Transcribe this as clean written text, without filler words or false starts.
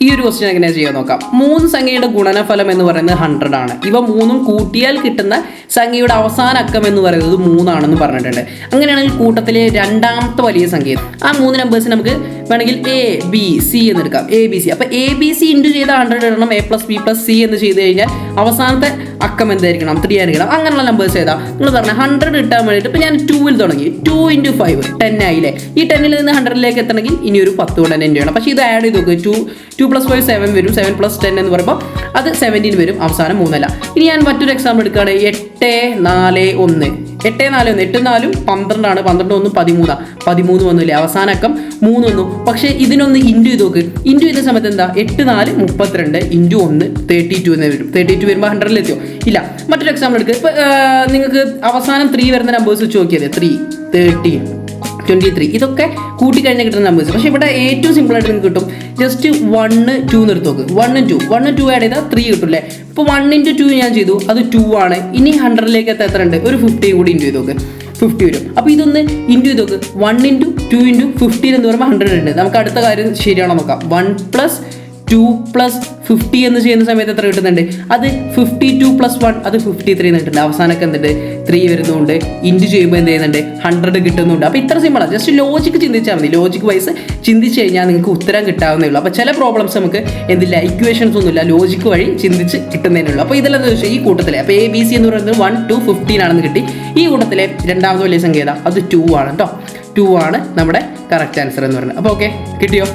ഈ ഒരു ക്വസ്റ്റ്യൻ എങ്ങനെയാണ് ചെയ്യാൻ നോക്കാം. 3 സംഖ്യയുടെ ഗുണനഫലം എന്ന് പറയുന്നത് 100 ആണ്. ഇവ 3ഉം കൂട്ടിയാൽ കിട്ടുന്ന സംഖ്യയുടെ അവസാന അക്കം എന്ന് പറയുന്നത് 3 ആണെന്ന് പറഞ്ഞിട്ടുണ്ട്. അങ്ങനെയാണെങ്കിൽ കൂട്ടത്തിലെ രണ്ടാമത്തെ വലിയ സംഖ്യ ആ 3 നമ്പേഴ്സ് നമുക്ക് വേണമെങ്കിൽ എ ബി സി എന്ന് എടുക്കാം. A B C. അപ്പോൾ എ ബി സി ഇൻറ്റു ചെയ്ത 100 ഇടണം. A plus B plus C എന്ന് ചെയ്ത് കഴിഞ്ഞാൽ അവസാനത്തെ അക്കം എന്തായിരിക്കണം? 3 ആയിരിക്കണം. അങ്ങനെയുള്ള നമ്പേഴ്സ് ഏതാ നിങ്ങൾ പറഞ്ഞാൽ 100 കിട്ടാൻ വേണ്ടിയിട്ട് ഇപ്പോൾ ഞാൻ 2ൽ തുടങ്ങി. 2 × 5 10 ആയില്ലേ. ഈ 10ൽ നിന്ന് 100ലേക്ക് എത്തണമെങ്കിൽ ഇനി ഒരു 10 കൊണ്ട് തന്നെ ചെയ്യണം. പക്ഷേ ഇത് ആഡ് ചെയ്ത് നോക്കുക. 2 + 5 7 വരും. 7 + 10 എന്ന് പറയുമ്പോൾ അത് 17 വരും. അവസാനം 3 അല്ല. ഇനി ഞാൻ മറ്റൊരു എക്സാമ്പിൾ എടുക്കുകയാണ്. 8 4 1 8 4 1 8 4 12 ആണ്. 12 1 13 13 വന്നില്ലേ. അവസാന അക്കം 3 വന്നു. പക്ഷേ ഇതിനൊന്ന് ഇൻറ്റു ചെയ്ത് നോക്ക്. ഇൻറ്റു ചെയ്ത സമയത്ത് എന്താ 8 4 32 ഇൻറ്റു 1 32 എന്ന് വരും. 32 വരുമ്പോൾ 100ലെത്തിയോ? ഇല്ല. മറ്റൊരു എക്സാമ്പിൾ എടുക്കുക. ഇപ്പോൾ നിങ്ങൾക്ക് അവസാനം 3 വരുന്ന നമ്പേഴ്സ് വെച്ച് നോക്കിയത് 3 13 23 ഇതൊക്കെ കൂട്ടിക്കഴിഞ്ഞാൽ കിട്ടുന്ന നമ്പേഴ്സ്. പക്ഷേ ഇവിടെ ഏറ്റവും സിമ്പിളായിട്ട് നിങ്ങൾക്ക് കിട്ടും. ജസ്റ്റ് 1 2 നിർത്തി നോക്ക്. 1 2 ആഡ് ചെയ്താൽ 3 കിട്ടില്ലേ. ഇപ്പോൾ 1 × 2 ഞാൻ ചെയ്തു. അത് 2 ആണ്. ഇനി 100ലേക്ക് എത്ര ഉണ്ട്? ഒരു 50 കൂടി ഇൻറ്റു ചെയ്ത് നോക്ക്. 50 വരും. അപ്പോൾ ഇതൊന്ന് ഇൻറ്റു ചെയ്ത് നോക്ക്. 1 × 2 × 15 എന്ന് പറയുമ്പോൾ 100 ഉണ്ട്. നമുക്ക് അടുത്ത കാര്യം ശരിയാണോ നോക്കാം. 1 + 2 + 50 എന്ന് ചെയ്യുന്ന സമയത്ത് എത്ര കിട്ടുന്നുണ്ട്? അത് 52 + 1 അത് 53 കിട്ടുന്നുണ്ട്. അവസാനമൊക്കെ എന്തുണ്ട്? 3 വരുന്നുണ്ട്. ഇൻറ്റു ചെയ്യുമ്പോൾ എന്ത് ചെയ്യുന്നുണ്ട്? 100 കിട്ടുന്നുണ്ട്. അപ്പോൾ ഇത്ര സിമ്പിളാണ്. ജസ്റ്റ് ലോജിക്ക് ചിന്തിച്ചാൽ മതി. ലോജിക്ക് വൈസ് ചിന്തിച്ച് കഴിഞ്ഞാൽ നിങ്ങൾക്ക് ഉത്തരം കിട്ടാവുന്നേ ഉള്ളൂ. അപ്പോൾ ചില പ്രോബ്ലംസ് നമുക്ക് എന്തില്ല ഇക്വേഷൻസ് ഒന്നുമില്ല, ലോജിക്ക് വഴി ചിന്തിച്ച് കിട്ടുന്നതിനുള്ളൂ. അപ്പോൾ ഇതെല്ലാം ഈ കൂട്ടത്തിലെ അപ്പോൾ എ ബി സി എന്ന് പറയുന്നത് 1 2 15 ആണെന്ന് കിട്ടി. ഈ കൂട്ടത്തിലെ രണ്ടാമത്തെ വലിയ സംഖ്യ ഏതാ? അത് 2 ആണ് കേട്ടോ. 2 ആണ് നമ്മുടെ കറക്റ്റ് ആൻസർ എന്ന് പറയുന്നത്. അപ്പോൾ ഓക്കെ കിട്ടിയോ?